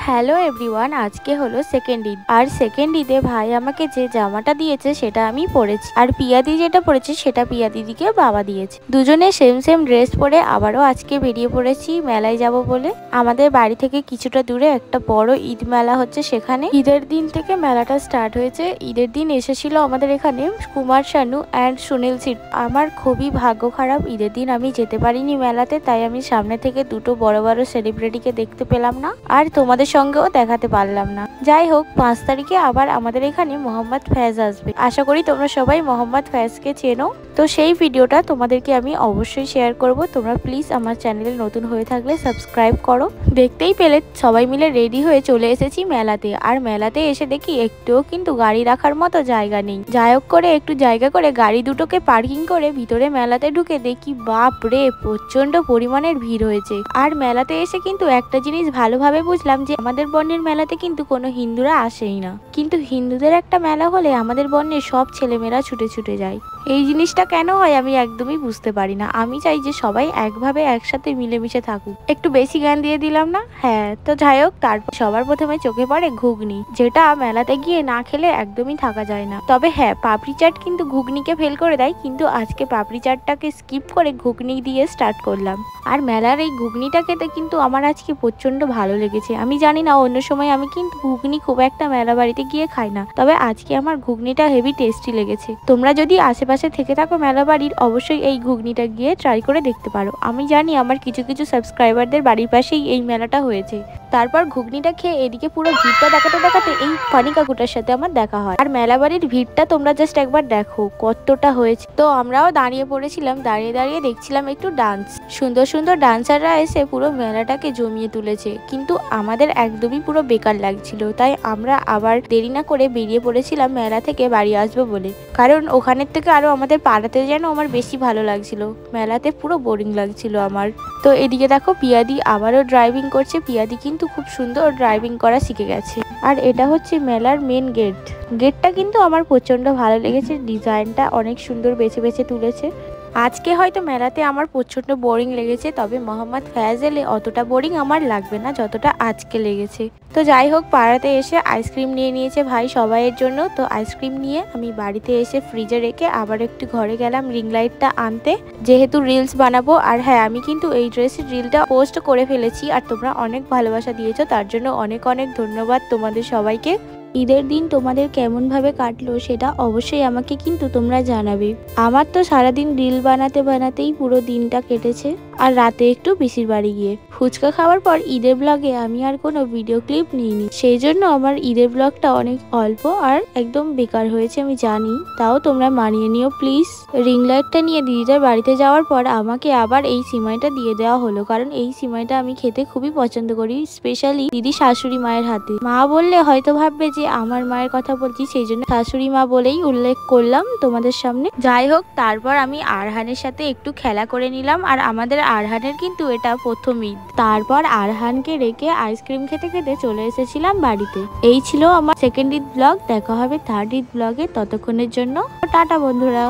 Hello everyone, আজকে হলো second Eid. আর second ঈদে ভাই আমাকে যে জামাটা দিয়েছে সেটা আমি পরেছি, আর পিয়াদি যেটা পরেছে সেটা পিয়া দিদিকে বাবা দিয়েছে। দুজনে সেম সেম ড্রেস পরে আবারও আজকে বেরিয়ে পড়েছি মেলায় যাব বলে। আমাদের বাড়ি থেকে কিছুটা দূরে একটা বড় ঈদ মেলা হচ্ছে, সেখানে ঈদের দিন থেকে মেলাটা স্টার্ট হয়েছে। ঈদের দিন এসেছিল আমাদের এখানে কুমার শানু অ্যান্ড সুনীল সিট। আমার খুবই ভাগ্য খারাপ, ঈদের দিন আমি যেতে পারিনি মেলাতে, তাই আমি সামনে থেকে দুটো বড় বড় সেলিব্রিটিকে দেখতে পেলাম না, আর তোমাদের সঙ্গেও দেখাতে পারলাম না। যাই হোক, 5 তারিখে আবার আমাদের এখানে মোহাম্মদ ফ্যাজ আসবে। আশা করি তোমরা সবাই মোহাম্মদ ফ্যাজকে চেনো। তো সেই ভিডিওটা তোমাদেরকে আমি অবশ্যই শেয়ার করব। তোমরা প্লিজ আমার চ্যানেলে নতুন হয়ে থাকলে সাবস্ক্রাইব করো। দেখতেই পেলে সবাই মিলে রেডি হয়ে চলে এসেছি মেলাতে। আর মেলাতে এসে দেখি একটুও কিন্তু গাড়ি রাখার মতো জায়গা নেই। যাই হোক করে একটু জায়গা করে গাড়ি দুটোকে পার্কিং করে ভিতরে মেলাতে ঢুকে দেখি বাপ রে, প্রচন্ড পরিমাণের ভিড় হয়েছে। আর মেলাতে এসে কিন্তু একটা জিনিস ভালোভাবে বুঝলাম যে আমাদের বর্ণের মেলাতে কিন্তু কোনো হিন্দুরা আসেই না, কিন্তু হিন্দুদের একটা মেলা হলে আমাদের বর্ণের সব ছেলেমেয়েরা ছুটে ছুটে যায়। এই জিনিসটা কেন হয় আমি একদমই বুঝতে পারি না। আমি চাই যে সবাই একভাবে একসাথে মিলেমিশে থাকুক। একটু বেশি জ্ঞান দিয়ে দিলাম না? হ্যাঁ, তো যাই হোক, তারপর সবার প্রথমে চোখে পড়ে ঘুগনি, যেটা মেলাতে গিয়ে না খেলে একদমই থাকা যায় না। তবে হ্যাঁ, পাপড়ি চাট কিন্তু ঘুগনিকে ফেল করে দেয়, কিন্তু আজকে পাপড়ি চাটটাকে স্কিপ করে ঘুগনি দিয়ে স্টার্ট করলাম। আর মেলার এই ঘুগনিটা খেতে কিন্তু আমার আজকে প্রচন্ড ভালো লেগেছে। আমি জানি না, অন্য সময় আমি কিন্তু ঘুগনি খুব একটা মেলা বাড়িতে গিয়ে খাই না, তবে আজকে আমার ঘুগনিটা হেভি টেস্টি লেগেছে। তোমরা যদি আশেপাশে থেকে থাকো মেলা বাড়ির, অবশ্যই এই ঘুগনিটা গিয়ে ট্রাই করে দেখতে পারো। আমি জানি আমার কিছু কিছু সাবস্ক্রাইবারদের বাড়ির পাশেই এই মেলাটা হয়েছে। তারপর ঘুগনিটা খেয়ে এদিকে পুরো ভিড়টা দেখাতে দেখাতে এই ফানি কাকুটার সাথে আমার দেখা হয়। আর মেলা বাড়ির ভিড়টা তোমরা জাস্ট একবার দেখো কতটা হয়েছে। তো আমরাও দাঁড়িয়ে পড়েছিলাম, দাঁড়িয়ে দাঁড়িয়ে দেখছিলাম একটু ডান্স। সুন্দর সুন্দর ডান্সাররা এসে পুরো মেলাটাকে জমিয়ে তুলেছে, কিন্তু আমাদের একদমই পুরো বেকার লাগছিল। তাই আমরা আবার দেরি না করে বেরিয়ে পড়েছিলাম মেলা থেকে বাড়ি আসবো বলে, কারণ ওখানের থেকে আরো আমাদের পাড়াতে যেন আমার বেশি ভালো লাগছিল, মেলাতে পুরো বোরিং লাগছিল আমার। তো এদিকে দেখো পিয়াদি আবারও ড্রাইভিং করছে। পিয়াদি কিন্তু খুব সুন্দর ড্রাইভিং করা শিখে গেছে। আর এটা হচ্ছে মেলার মেন গেট। গেটটা কিন্তু আমার প্রচন্ড ভালো লেগেছে, ডিজাইনটা অনেক সুন্দর বেছে বেছে তুলেছে। আজকে হয়তো মেলাতে আমার প্রচন্ড বোরিং লেগেছে, তবে মোহাম্মদ ফ্যাজ এলে অতটা বোরিং আমার লাগবে না যতটা আজকে লেগেছে। তো যাই হোক, পাড়াতে এসে আইসক্রিম নিয়ে নিয়েছে ভাই সবাইয়ের জন্য। তো আইসক্রিম নিয়ে আমি বাড়িতে এসে ফ্রিজে রেখে আবার একটু ঘরে গেলাম রিং লাইটটা আনতে, যেহেতু রিলস বানাবো। আর হ্যাঁ, আমি কিন্তু এই ড্রেসের রিলটা পোস্ট করে ফেলেছি, আর তোমরা অনেক ভালোবাসা দিয়েছো, তার জন্য অনেক অনেক ধন্যবাদ তোমাদের সবাইকে। ঈদের দিন তোমাদের কেমন ভাবে কাটলো সেটা অবশ্যই আমাকে কিন্তু তোমরা জানাবে। আমার তো সারাদিন রিল বানাতে বানাতেই পুরো দিনটা কেটেছে, আর রাতে একটু পিসির বাড়ি গিয়ে ফুচকা খাওয়ার পর ঈদের ব্লগে আমি আর কোনো ভিডিও ক্লিপ নিইনি, সেই জন্য আমার ঈদের ব্লগটা অনেক অল্প আর একদম বেকার হয়েছে আমি জানি, তাও তোমরা মানিয়ে নিও প্লিজ। রিং লাইটটা নিয়ে দিদিদের বাড়িতে যাওয়ার পর আমাকে আবার এই সিমাইটা দিয়ে দেওয়া হলো, কারণ এই সিমাইটা আমি খেতে খুবই পছন্দ করি, স্পেশালি দিদি শাশুড়ি মায়ের হাতে। মা বললে হয়তো ভাববে যে আমার মায়ের কথা বলছি, সেই জন্য শাশুড়ি মা বলেই উল্লেখ করলাম তোমাদের সামনে। যাই হোক, তারপর আমি আরহানের সাথে একটু খেলা করে নিলাম, আর আমাদের আরহানের কিন্তু এটা প্রথম ঈদ। তারপর আরহানকে রেখে আইসক্রিম খেতে খেতে চলে এসেছিলাম বাড়িতে। এই ছিল আমার সেকেন্ড ঈদ ব্লগ। দেখা হবে থার্ড ঈদ ব্লগে, ততক্ষণের জন্য টাটা বন্ধুরা।